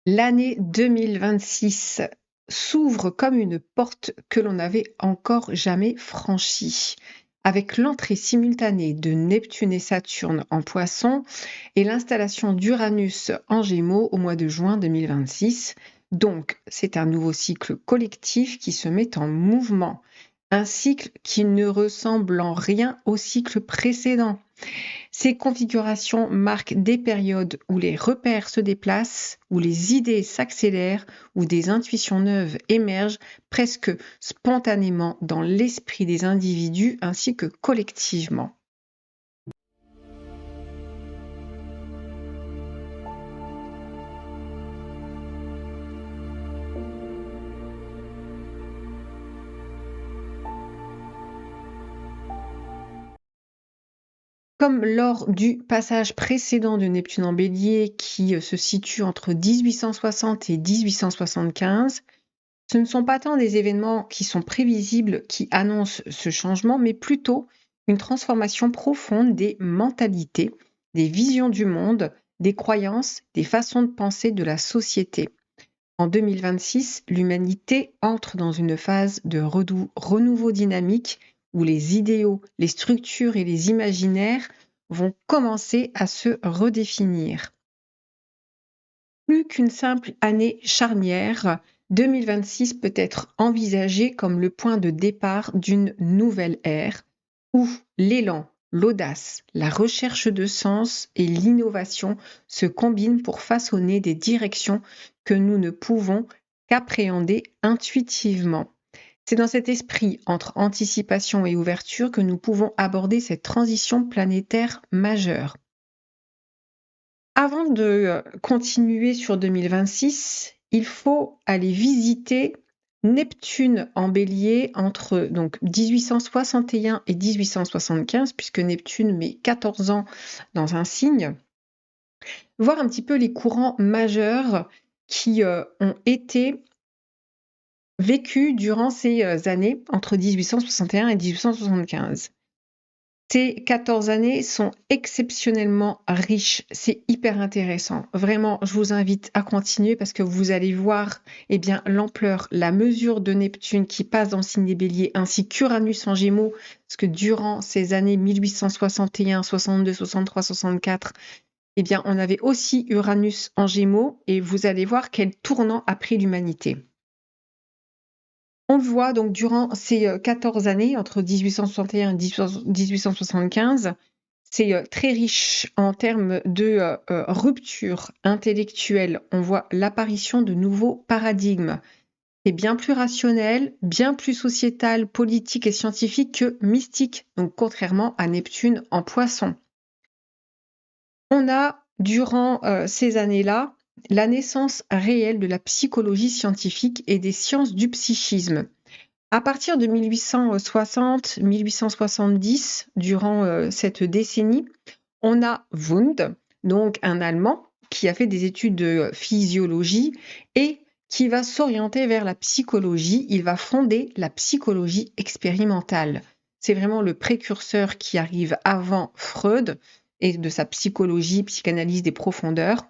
L'année 2026 s'ouvre comme une porte que l'on n'avait encore jamais franchie. Avec l'entrée simultanée de Neptune et Saturne en Poissons et l'installation d'Uranus en Gémeaux au mois de juin 2026. Donc, c'est un nouveau cycle collectif qui se met en mouvement. Un cycle qui ne ressemble en rien au cycle précédent. Ces configurations marquent des périodes où les repères se déplacent, où les idées s'accélèrent, où des intuitions neuves émergent presque spontanément dans l'esprit des individus ainsi que collectivement. Comme lors du passage précédent de Neptune en Bélier qui se situe entre 1860 et 1875, ce ne sont pas tant des événements qui sont prévisibles qui annoncent ce changement, mais plutôt une transformation profonde des mentalités, des visions du monde, des croyances, des façons de penser de la société. En 2026, l'humanité entre dans une phase de renouveau dynamique où les idéaux, les structures et les imaginaires vont commencer à se redéfinir. Plus qu'une simple année charnière, 2026 peut être envisagée comme le point de départ d'une nouvelle ère où l'élan, l'audace, la recherche de sens et l'innovation se combinent pour façonner des directions que nous ne pouvons qu'appréhender intuitivement. C'est dans cet esprit entre anticipation et ouverture que nous pouvons aborder cette transition planétaire majeure. Avant de continuer sur 2026, il faut aller visiter Neptune en Bélier entre donc 1861 et 1875, puisque Neptune met 14 ans dans un signe, voir un petit peu les courants majeurs qui ont été vécus durant ces années entre 1861 et 1875. Ces 14 années sont exceptionnellement riches. C'est hyper intéressant. Vraiment, je vous invite à continuer parce que vous allez voir l'ampleur, la mesure de Neptune qui passe dans le signe des Béliers, ainsi qu'Uranus en Gémeaux, parce que durant ces années 1861, 62, 63, 64, on avait aussi Uranus en Gémeaux et vous allez voir quel tournant a pris l'humanité. On le voit donc durant ces 14 années, entre 1861 et 1875, c'est très riche en termes de rupture intellectuelle. On voit l'apparition de nouveaux paradigmes. C'est bien plus rationnel, bien plus sociétal, politique et scientifique que mystique, donc contrairement à Neptune en Poisson. On a, durant ces années-là, la naissance réelle de la psychologie scientifique et des sciences du psychisme. À partir de 1860-1870, durant cette décennie, on a Wundt, donc un Allemand, qui a fait des études de physiologie et qui va s'orienter vers la psychologie. Il va fonder la psychologie expérimentale. C'est vraiment le précurseur qui arrive avant Freud et de sa psychologie, psychanalyse des profondeurs.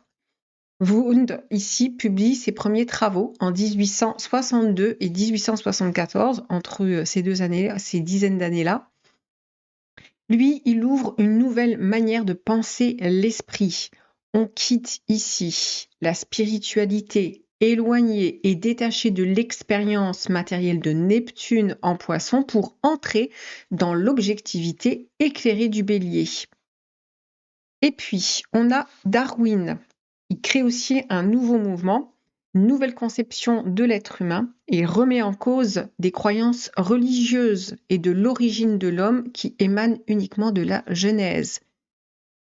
Wundt, ici, publie ses premiers travaux en 1862 et 1874, entre ces deux années, ces dizaines d'années-là. Lui, il ouvre une nouvelle manière de penser l'esprit. On quitte ici la spiritualité éloignée et détachée de l'expérience matérielle de Neptune en Poisson pour entrer dans l'objectivité éclairée du Bélier. Et puis, on a Darwin. Il crée aussi un nouveau mouvement, une nouvelle conception de l'être humain et remet en cause des croyances religieuses et de l'origine de l'homme qui émanent uniquement de la Genèse.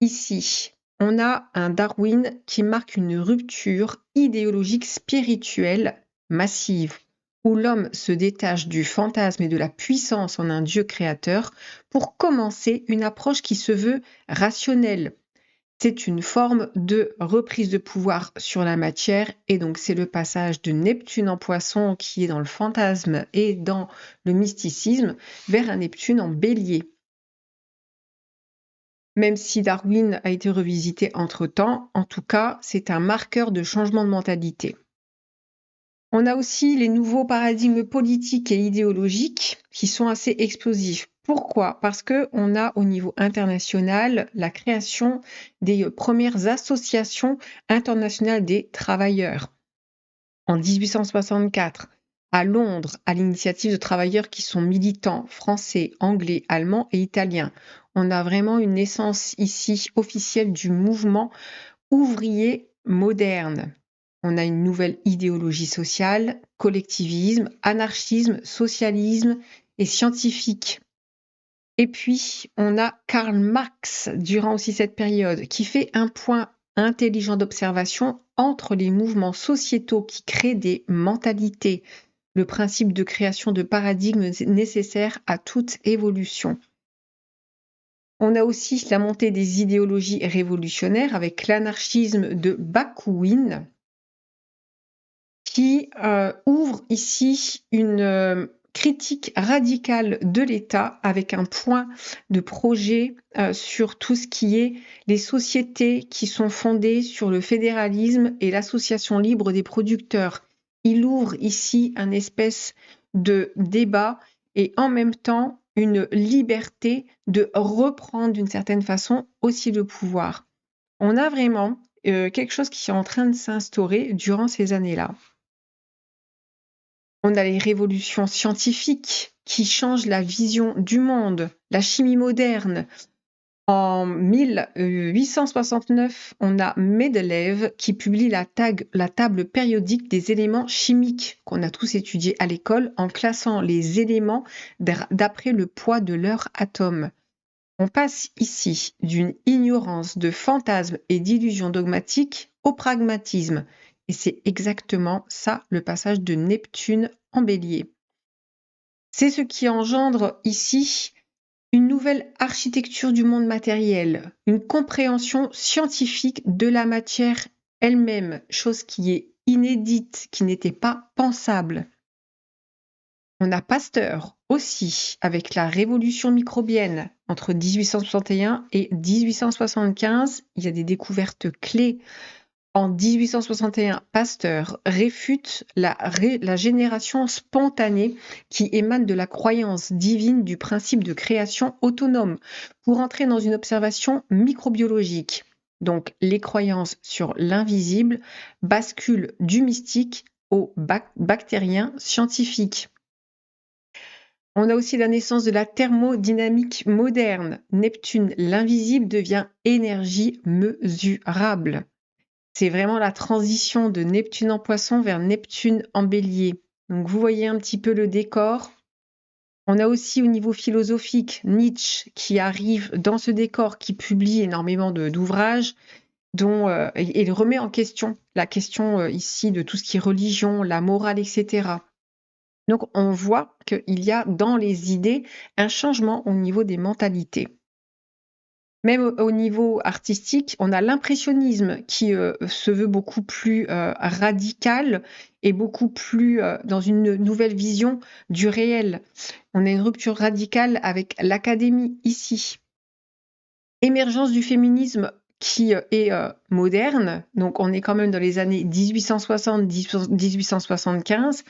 Ici, on a un Darwin qui marque une rupture idéologique spirituelle massive, où l'homme se détache du fantasme et de la puissance en un Dieu créateur pour commencer une approche qui se veut rationnelle. C'est une forme de reprise de pouvoir sur la matière et donc c'est le passage de Neptune en Poisson qui est dans le fantasme et dans le mysticisme vers un Neptune en Bélier. même si Darwin a été revisité entre-temps, en tout cas, c'est un marqueur de changement de mentalité. On a aussi les nouveaux paradigmes politiques et idéologiques qui sont assez explosifs. Pourquoi? Parce qu'on a au niveau international la création des premières associations internationales des travailleurs. En 1864, à Londres, à l'initiative de travailleurs qui sont militants français, anglais, allemands et italiens. On a vraiment une naissance ici officielle du mouvement ouvrier moderne. On a une nouvelle idéologie sociale, collectivisme, anarchisme, socialisme et scientifique. Et puis, on a Karl Marx, durant aussi cette période, qui fait un point intelligent d'observation entre les mouvements sociétaux qui créent des mentalités, le principe de création de paradigmes nécessaires à toute évolution. On a aussi la montée des idéologies révolutionnaires avec l'anarchisme de Bakounine, qui ouvre ici une critique radicale de l'État avec un point de projet sur tout ce qui est les sociétés qui sont fondées sur le fédéralisme et l'association libre des producteurs. Il ouvre ici un espèce de débat et en même temps une liberté de reprendre d'une certaine façon aussi le pouvoir. On a vraiment quelque chose qui est en train de s'instaurer durant ces années-là. On a les révolutions scientifiques qui changent la vision du monde, la chimie moderne. En 1869, on a Mendeleev qui publie la table périodique des éléments chimiques qu'on a tous étudiés à l'école en classant les éléments d'après le poids de leurs atomes. On passe ici d'une ignorance de fantasmes et d'illusions dogmatiques au pragmatisme. Et c'est exactement ça le passage de Neptune en Bélier. C'est ce qui engendre ici une nouvelle architecture du monde matériel, une compréhension scientifique de la matière elle-même, chose qui est inédite, qui n'était pas pensable. On a Pasteur aussi, avec la révolution microbienne entre 1861 et 1875. Il y a des découvertes clés. En 1861, Pasteur réfute la génération spontanée qui émane de la croyance divine du principe de création autonome pour entrer dans une observation microbiologique. Donc, les croyances sur l'invisible basculent du mystique au bactérien scientifique. On a aussi la naissance de la thermodynamique moderne. Neptune, l'invisible, devient énergie mesurable. C'est vraiment la transition de Neptune en Poisson vers Neptune en Bélier. Donc vous voyez un petit peu le décor. On a aussi au niveau philosophique Nietzsche qui arrive dans ce décor, qui publie énormément d'ouvrages et il remet en question la question ici de tout ce qui est religion, la morale, etc. Donc on voit qu'il y a dans les idées un changement au niveau des mentalités. Même au niveau artistique, on a l'impressionnisme qui se veut beaucoup plus radical et beaucoup plus dans une nouvelle vision du réel. On a une rupture radicale avec l'académie ici. Émergence du féminisme qui est moderne, donc on est quand même dans les années 1860-1875.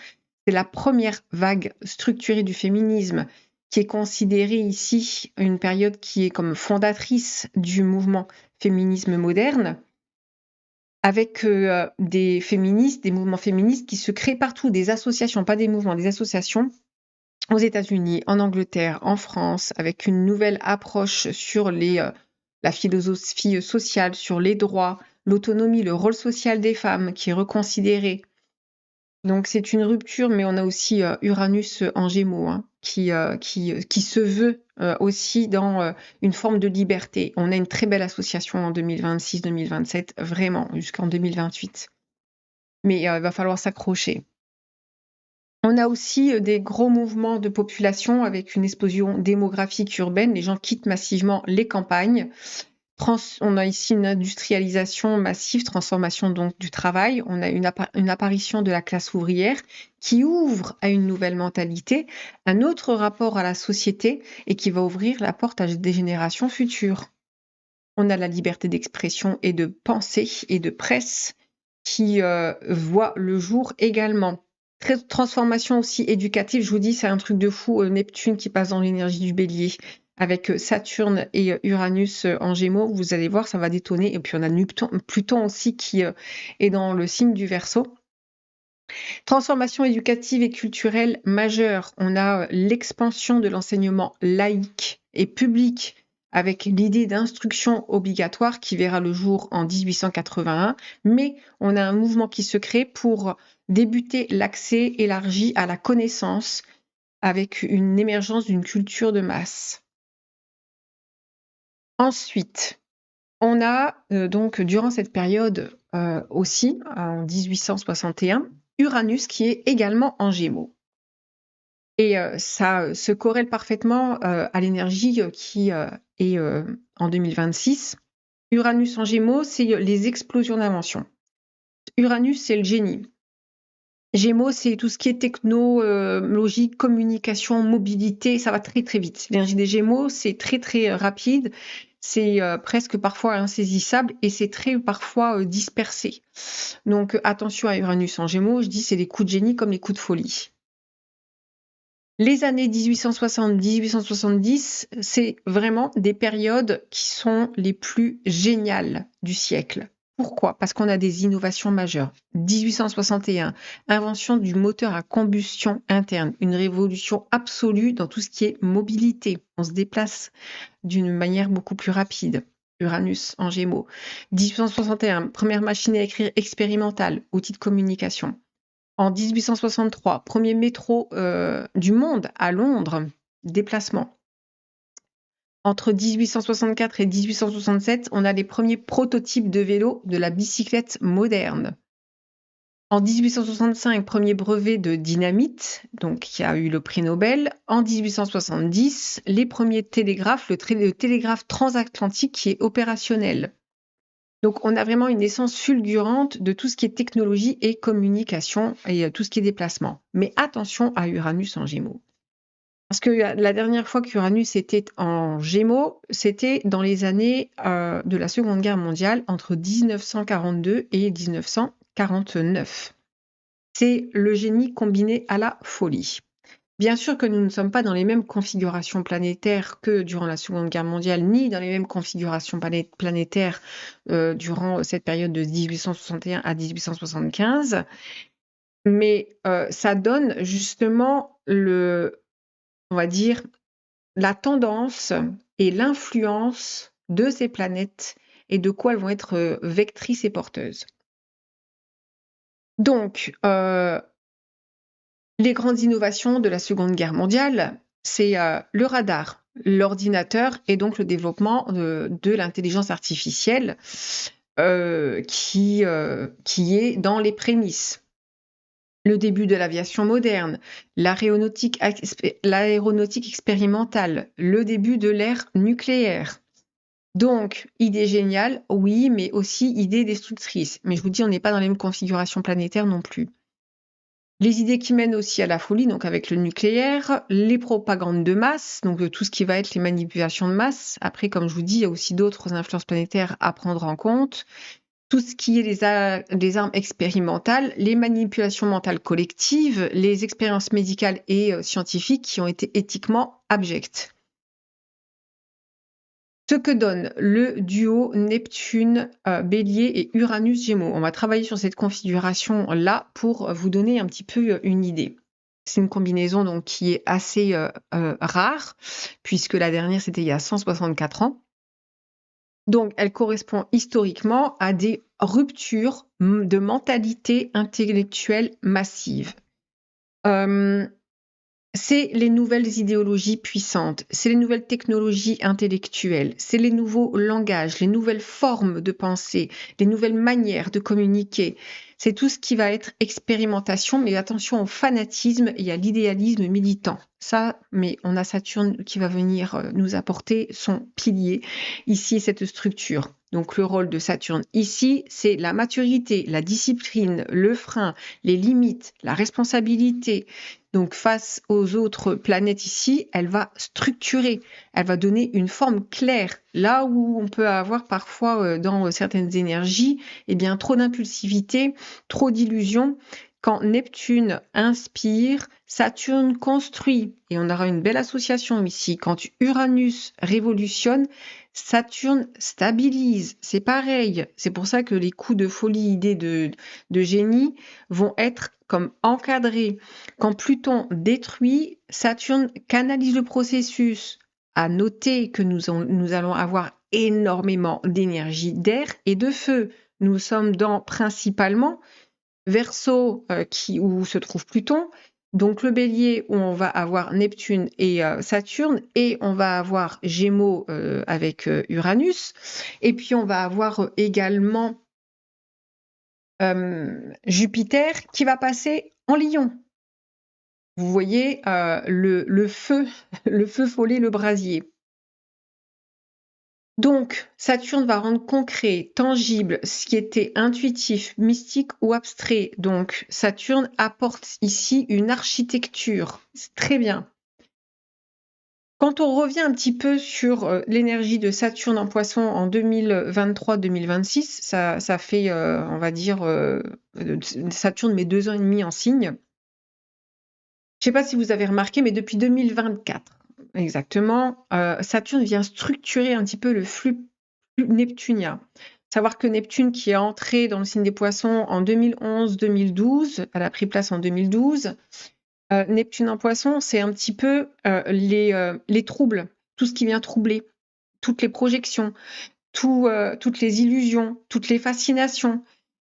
C'est la première vague structurée du féminisme qui est considérée ici une période qui est comme fondatrice du mouvement féminisme moderne, avec des féministes, des mouvements féministes qui se créent partout, des associations, pas des mouvements, des associations, aux États-Unis, en Angleterre, en France, avec une nouvelle approche sur la philosophie sociale, sur les droits, l'autonomie, le rôle social des femmes qui est reconsidéré. Donc c'est une rupture, mais on a aussi Uranus en Gémeaux qui se veut aussi dans une forme de liberté. On a une très belle association en 2026-2027, vraiment, jusqu'en 2028. Mais il va falloir s'accrocher. On a aussi des gros mouvements de population avec une explosion démographique urbaine. Les gens quittent massivement les campagnes. On a ici une industrialisation massive, transformation donc du travail. On a une apparition de la classe ouvrière qui ouvre à une nouvelle mentalité, un autre rapport à la société et qui va ouvrir la porte à des générations futures. On a la liberté d'expression et de pensée et de presse qui voit le jour également. Transformation aussi éducative, je vous dis, c'est un truc de fou. Neptune qui passe dans l'énergie du bélier avec Saturne et Uranus en Gémeaux, vous allez voir, ça va détonner. Et puis on a Pluton aussi qui est dans le signe du Verseau. Transformation éducative et culturelle majeure. On a l'expansion de l'enseignement laïque et public avec l'idée d'instruction obligatoire qui verra le jour en 1881, mais on a un mouvement qui se crée pour débuter l'accès élargi à la connaissance avec une émergence d'une culture de masse. Ensuite, on a donc durant cette période aussi, en 1861, Uranus qui est également en Gémeaux. Et ça se corrèle parfaitement à l'énergie qui est en 2026. Uranus en Gémeaux, c'est les explosions d'invention. Uranus, c'est le génie. Gémeaux, c'est tout ce qui est technologie, communication, mobilité, ça va très très vite. L'énergie des Gémeaux, c'est très très rapide, c'est presque parfois insaisissable et c'est très parfois dispersé. Donc attention à Uranus en Gémeaux, je dis c'est les coups de génie comme les coups de folie. Les années 1860-1870, c'est vraiment des périodes qui sont les plus géniales du siècle. Pourquoi? Parce qu'on a des innovations majeures. 1861, invention du moteur à combustion interne, une révolution absolue dans tout ce qui est mobilité. On se déplace d'une manière beaucoup plus rapide. Uranus en Gémeaux. 1861, première machine à écrire expérimentale, outil de communication. En 1863, premier métro du monde à Londres, déplacement. Entre 1864 et 1867, on a les premiers prototypes de vélo de la bicyclette moderne. En 1865, premier brevet de dynamite, donc qui a eu le prix Nobel. En 1870, les premiers télégraphes, le télégraphe transatlantique qui est opérationnel. Donc, on a vraiment une naissance fulgurante de tout ce qui est technologie et communication et tout ce qui est déplacement. Mais attention à Uranus en Gémeaux. Parce que la dernière fois qu'Uranus était en Gémeaux, c'était dans les années de la Seconde Guerre mondiale, entre 1942 et 1949. C'est le génie combiné à la folie. Bien sûr que nous ne sommes pas dans les mêmes configurations planétaires que durant la Seconde Guerre mondiale, ni dans les mêmes configurations planétaires durant cette période de 1861 à 1875, mais ça donne justement on va dire, la tendance et l'influence de ces planètes et de quoi elles vont être vectrices et porteuses. Donc, les grandes innovations de la Seconde Guerre mondiale, c'est le radar, l'ordinateur et donc le développement de l'intelligence artificielle qui est dans les prémices. Le début de l'aviation moderne, l'aéronautique expérimentale, le début de l'ère nucléaire. Donc, idée géniale, oui, mais aussi idée destructrice. Mais je vous dis, on n'est pas dans les mêmes configurations planétaires non plus. Les idées qui mènent aussi à la folie, donc avec le nucléaire, les propagandes de masse, donc tout ce qui va être les manipulations de masse. Après, comme je vous dis, il y a aussi d'autres influences planétaires à prendre en compte. Tout ce qui est les armes expérimentales, les manipulations mentales collectives, les expériences médicales et scientifiques qui ont été éthiquement abjectes. Ce que donne le duo Neptune, Bélier et Uranus Gémeaux. On va travailler sur cette configuration-là pour vous donner un petit peu une idée. C'est une combinaison donc, qui est assez rare, puisque la dernière, c'était il y a 164 ans. Donc, elle correspond historiquement à des ruptures de mentalité intellectuelle massive. C'est les nouvelles idéologies puissantes, c'est les nouvelles technologies intellectuelles, c'est les nouveaux langages, les nouvelles formes de pensée, les nouvelles manières de communiquer. C'est tout ce qui va être expérimentation, mais attention au fanatisme et à l'idéalisme militant. ça, mais on a Saturne qui va venir nous apporter son pilier. Ici, cette structure. Donc le rôle de Saturne ici, c'est la maturité, la discipline, le frein, les limites, la responsabilité. Donc face aux autres planètes ici, elle va structurer, elle va donner une forme claire. Là où on peut avoir parfois dans certaines énergies, eh bien trop d'impulsivité, trop d'illusions. Quand Neptune inspire, Saturne construit. Et on aura une belle association ici. Quand Uranus révolutionne, Saturne stabilise. C'est pareil. C'est pour ça que les coups de folie, idées de génie vont être comme encadrés. Quand Pluton détruit, Saturne canalise le processus. À noter que nous allons avoir énormément d'énergie d'air et de feu. Nous sommes dans principalement Verseau, où se trouve Pluton, donc le Bélier où on va avoir Neptune et Saturne, et on va avoir Gémeaux avec Uranus, et puis on va avoir également Jupiter qui va passer en Lion. Vous voyez le feu, le feu follet, le brasier. Donc, Saturne va rendre concret, tangible, ce qui était intuitif, mystique ou abstrait. Donc, Saturne apporte ici une architecture. C'est très bien. Quand on revient un petit peu sur l'énergie de Saturne en Poisson en 2023-2026, ça fait, on va dire, Saturne met 2 ans et demi en signe. Je ne sais pas si vous avez remarqué, mais depuis 2024, exactement, Saturne vient structurer un petit peu le flux neptunien. Savoir que Neptune, qui est entré dans le signe des Poissons en 2011-2012, elle a pris place en 2012. Neptune en Poissons, c'est un petit peu les troubles, tout ce qui vient troubler, toutes les projections, toutes les illusions, toutes les fascinations.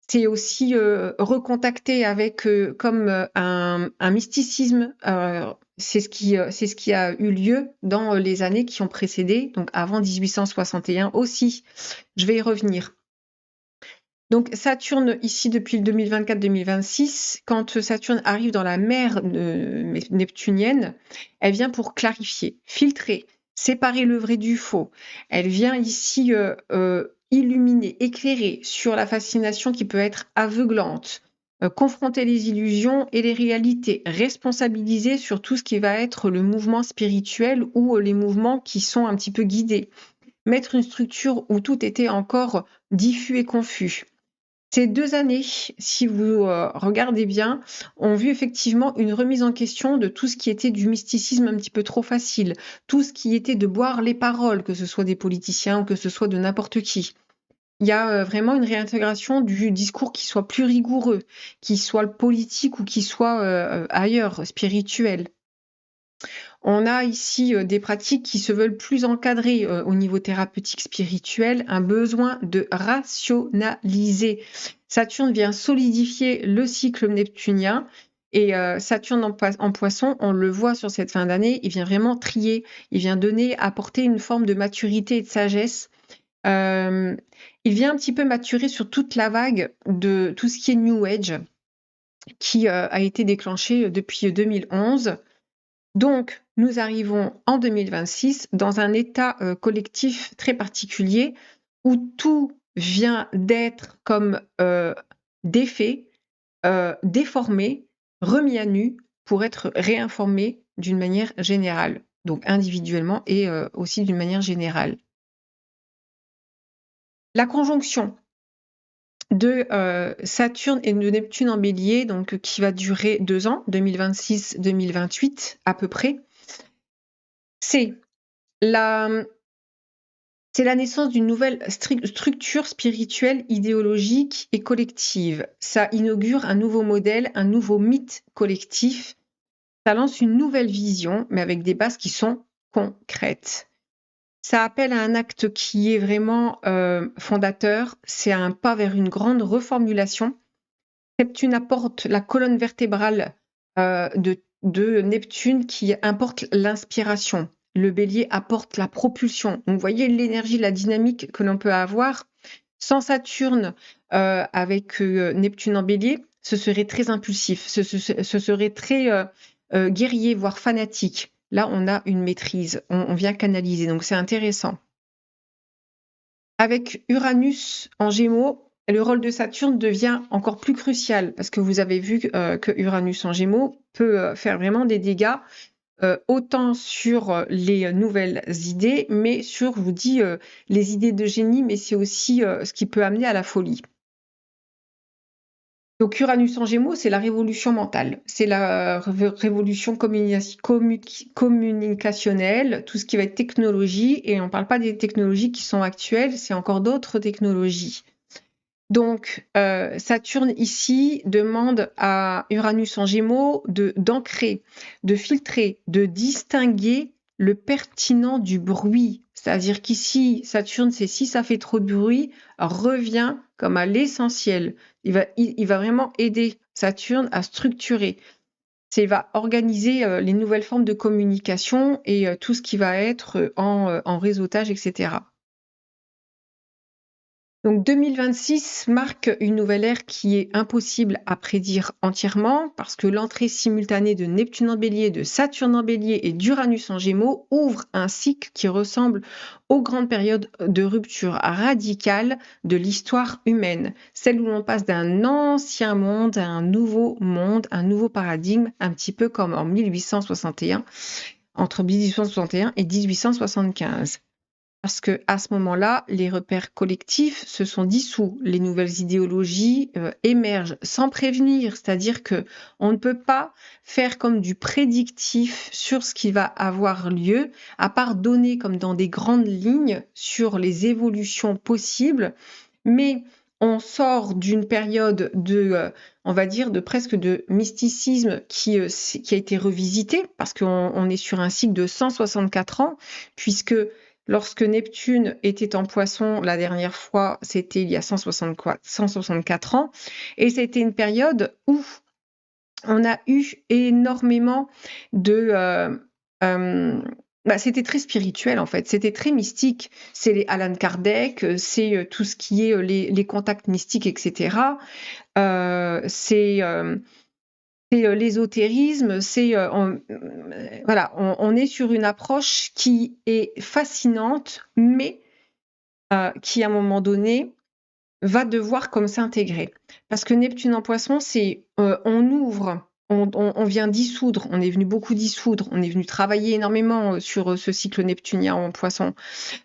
C'est aussi recontacter avec comme un mysticisme. C'est ce qui a eu lieu dans les années qui ont précédé, donc avant 1861 aussi. Je vais y revenir. Donc Saturne, ici depuis le 2024-2026, quand Saturne arrive dans la mer neptunienne, elle vient pour clarifier, filtrer, séparer le vrai du faux. Elle vient ici illuminer, éclairer sur la fascination qui peut être aveuglante, confronter les illusions et les réalités, responsabiliser sur tout ce qui va être le mouvement spirituel ou les mouvements qui sont un petit peu guidés, mettre une structure où tout était encore diffus et confus. Ces 2 années, si vous regardez bien, ont vu effectivement une remise en question de tout ce qui était du mysticisme un petit peu trop facile, tout ce qui était de boire les paroles, que ce soit des politiciens ou que ce soit de n'importe qui. Il y a vraiment une réintégration du discours qui soit plus rigoureux, qui soit politique ou qui soit ailleurs, spirituel. On a ici des pratiques qui se veulent plus encadrées au niveau thérapeutique spirituel, un besoin de rationaliser. Saturne vient solidifier le cycle neptunien et Saturne en Poisson, on le voit sur cette fin d'année, il vient vraiment trier, il vient apporter une forme de maturité et de sagesse. Il vient un petit peu maturer sur toute la vague de tout ce qui est New Age qui a été déclenché depuis 2011. Donc, nous arrivons en 2026 dans un état collectif très particulier où tout vient d'être comme défait, déformé, remis à nu pour être réinformé d'une manière générale, donc individuellement et aussi d'une manière générale. La conjonction de Saturne et de Neptune en Bélier, donc qui va durer 2 ans, 2026-2028 à peu près, c'est la naissance d'une nouvelle structure spirituelle, idéologique et collective. Ça inaugure un nouveau modèle, un nouveau mythe collectif. Ça lance une nouvelle vision, mais avec des bases qui sont concrètes. Ça appelle à un acte qui est vraiment fondateur. C'est un pas vers une reformulation. Neptune apporte la colonne vertébrale de Neptune qui apporte l'inspiration. Le Bélier apporte la propulsion. Donc, vous voyez l'énergie, la dynamique que l'on peut avoir. Sans Saturne avec Neptune en Bélier, ce serait très impulsif, ce serait très guerrier, voire fanatique. Là, on a une maîtrise, on vient canaliser, donc c'est intéressant. Avec Uranus en Gémeaux, le rôle de Saturne devient encore plus crucial parce que vous avez vu que Uranus en Gémeaux peut faire vraiment des dégâts autant sur les nouvelles idées, mais sur, je vous dis, les idées de génie, mais c'est aussi ce qui peut amener à la folie. Donc Uranus en Gémeaux, c'est la révolution mentale, c'est la révolution communicationnelle, tout ce qui va être technologie, et on ne parle pas des technologies qui sont actuelles, c'est encore d'autres technologies. Donc Saturne ici demande à Uranus en Gémeaux d'ancrer, de filtrer, de distinguer le pertinent du bruit. C'est-à-dire qu'ici, Saturne, c'est si ça fait trop de bruit, revient comme à l'essentiel. Il va vraiment aider Saturne à structurer. Il va organiser les nouvelles formes de communication et tout ce qui va être en réseautage, etc. Donc 2026 marque une nouvelle ère qui est impossible à prédire entièrement parce que l'entrée simultanée de Neptune en Bélier, de Saturne en Bélier et d'Uranus en Gémeaux ouvre un cycle qui ressemble aux grandes périodes de rupture radicale de l'histoire humaine, celle où l'on passe d'un ancien monde à un nouveau monde, un nouveau paradigme, un petit peu comme en 1861, entre 1861 et 1875. Parce que à ce moment-là, les repères collectifs se sont dissous, les nouvelles idéologies émergent sans prévenir, c'est-à-dire que on ne peut pas faire comme du prédictif sur ce qui va avoir lieu, à part donner comme dans des grandes lignes sur les évolutions possibles, mais on sort d'une période de, on va dire, de presque de mysticisme qui a été revisité, parce qu'on est sur un cycle de 164 ans, puisque lorsque Neptune était en Poisson la dernière fois, c'était il y a 164 ans, et c'était une période où on a eu énormément de... c'était très spirituel en fait, c'était très mystique. C'est les Alan Kardec, c'est tout ce qui est les contacts mystiques, etc. C'est l'ésotérisme, voilà, on est sur une approche qui est fascinante, mais qui à un moment donné va devoir comme s'intégrer. Parce que Neptune en Poisson, c'est on ouvre, on vient dissoudre, on est venu beaucoup dissoudre, on est venu travailler énormément sur ce cycle neptunien en Poisson,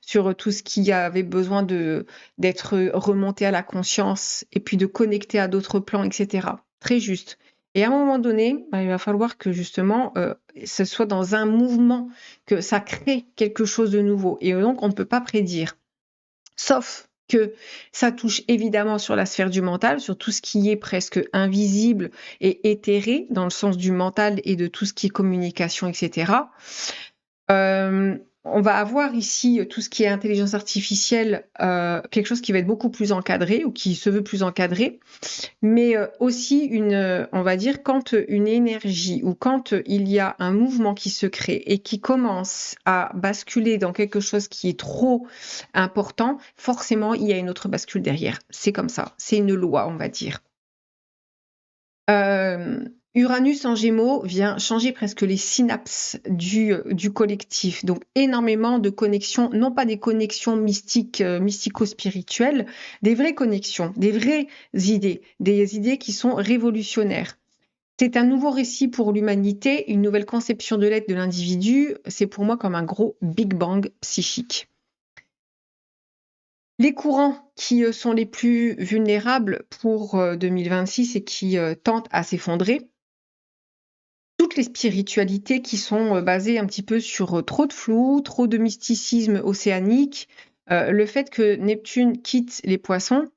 sur tout ce qui avait besoin d'être remonté à la conscience et puis de connecter à d'autres plans, etc. Très juste. Et à un moment donné, il va falloir que justement, ce soit dans un mouvement, que ça crée quelque chose de nouveau. Et donc, on ne peut pas prédire. Sauf que ça touche évidemment sur la sphère du mental, sur tout ce qui est presque invisible et éthéré, dans le sens du mental et de tout ce qui est communication, etc. On va avoir ici tout ce qui est intelligence artificielle, quelque chose qui va être beaucoup plus encadré ou qui se veut plus encadré, mais aussi on va dire, quand une énergie ou quand il y a un mouvement qui se crée et qui commence à basculer dans quelque chose qui est trop important, forcément, il y a une autre bascule derrière. C'est comme ça, c'est une loi, on va dire. Uranus en Gémeaux vient changer presque les synapses du collectif. Donc énormément de connexions, non pas des connexions mystiques, mystico-spirituelles, des vraies connexions, des vraies idées, des idées qui sont révolutionnaires. C'est un nouveau récit pour l'humanité, une nouvelle conception de l'être de l'individu. C'est pour moi comme un gros Big Bang psychique. Les courants qui sont les plus vulnérables pour 2026 et qui tentent à s'effondrer, toutes les spiritualités qui sont basées un petit peu sur trop de flou, trop de mysticisme océanique, le fait que Neptune quitte les poissons,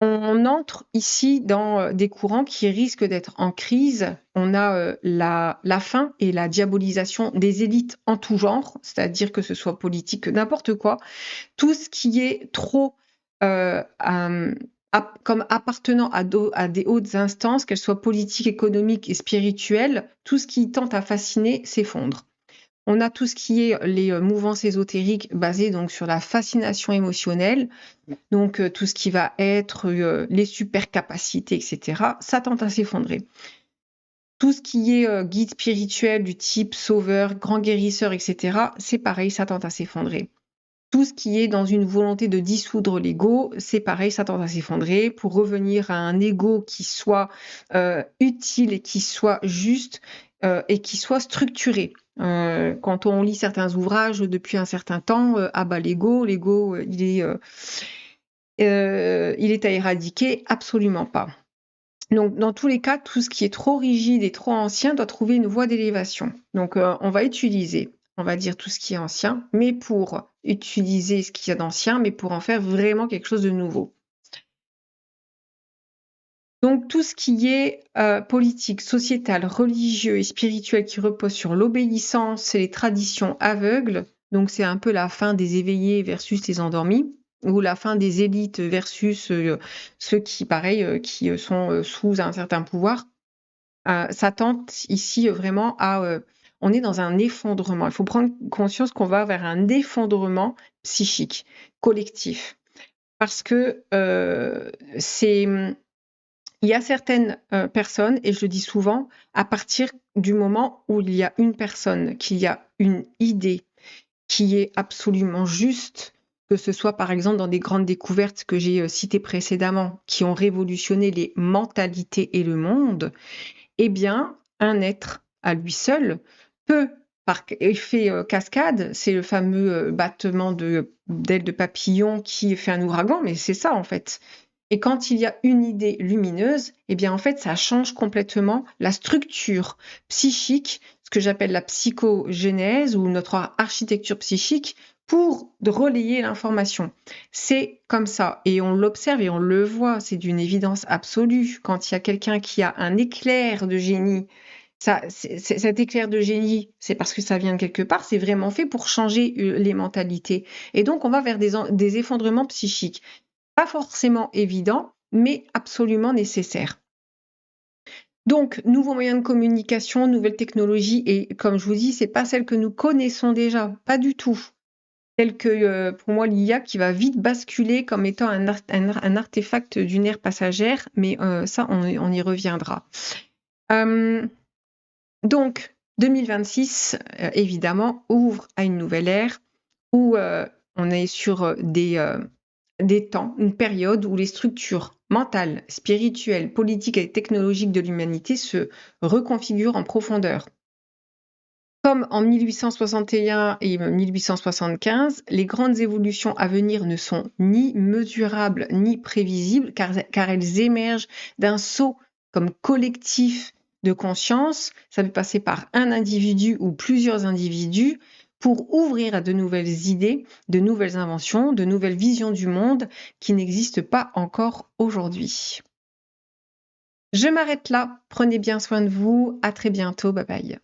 on entre ici dans des courants qui risquent d'être en crise. On a la fin et la diabolisation des élites en tout genre, c'est-à-dire que ce soit politique, n'importe quoi. Tout ce qui est trop comme appartenant à des hautes instances, qu'elles soient politiques, économiques et spirituelles, tout ce qui tente à fasciner s'effondre. On a tout ce qui est les mouvances ésotériques basées donc sur la fascination émotionnelle, donc tout ce qui va être les super capacités, etc. Ça tente à s'effondrer. Tout ce qui est guide spirituel du type sauveur, grand guérisseur, etc., c'est pareil, ça tend à s'effondrer. Tout ce qui est dans une volonté de dissoudre l'ego, c'est pareil, ça tend à s'effondrer pour revenir à un ego qui soit utile et qui soit juste et qui soit structuré. Quand on lit certains ouvrages depuis un certain temps, ah bah l'ego, il est à éradiquer, absolument pas. Donc, dans tous les cas, tout ce qui est trop rigide et trop ancien doit trouver une voie d'élévation. Donc, on va utiliser, on va dire tout ce qui est ancien, mais pour utiliser ce qu'il y a d'ancien, mais pour en faire vraiment quelque chose de nouveau. Donc, tout ce qui est politique, sociétal, religieux et spirituel qui repose sur l'obéissance et les traditions aveugles, donc c'est un peu la fin des éveillés versus les endormis, ou la fin des élites versus ceux qui, pareil, qui sont sous un certain pouvoir. Ça tente ici vraiment à... on est dans un effondrement. Il faut prendre conscience qu'on va vers un effondrement psychique, collectif. Parce que il y a certaines personnes, et je le dis souvent, à partir du moment où il y a une personne, qu'il y a une idée qui est absolument juste, que ce soit par exemple dans des grandes découvertes que j'ai citées précédemment, qui ont révolutionné les mentalités et le monde, eh bien, un être à lui seul peut, par effet cascade, c'est le fameux battement d'ailes de papillon qui fait un ouragan, mais c'est ça en fait. Et quand il y a une idée lumineuse, eh bien en fait, ça change complètement la structure psychique, ce que j'appelle la psychogénèse ou notre architecture psychique, pour relayer l'information. C'est comme ça, et on l'observe et on le voit, c'est d'une évidence absolue. Quand il y a quelqu'un qui a un éclair de génie, cet éclair de génie, c'est parce que ça vient de quelque part, c'est vraiment fait pour changer les mentalités. Et donc, on va vers des effondrements psychiques. Pas forcément évident, mais absolument nécessaire. Donc, nouveaux moyens de communication, nouvelles technologies, et comme je vous dis, c'est pas celles que nous connaissons déjà, pas du tout. Telles que, pour moi, l'IA qui va vite basculer comme étant un artefact d'une ère passagère, mais ça, on y reviendra. Donc, 2026, évidemment, ouvre à une nouvelle ère où on est sur des temps, une période où les structures mentales, spirituelles, politiques et technologiques de l'humanité se reconfigurent en profondeur. Comme en 1861 et 1875, les grandes évolutions à venir ne sont ni mesurables ni prévisibles car elles émergent d'un saut comme collectif de conscience. Ça peut passer par un individu ou plusieurs individus pour ouvrir à de nouvelles idées, de nouvelles inventions, de nouvelles visions du monde qui n'existent pas encore aujourd'hui. Je m'arrête là. Prenez bien soin de vous. À très bientôt. Bye bye.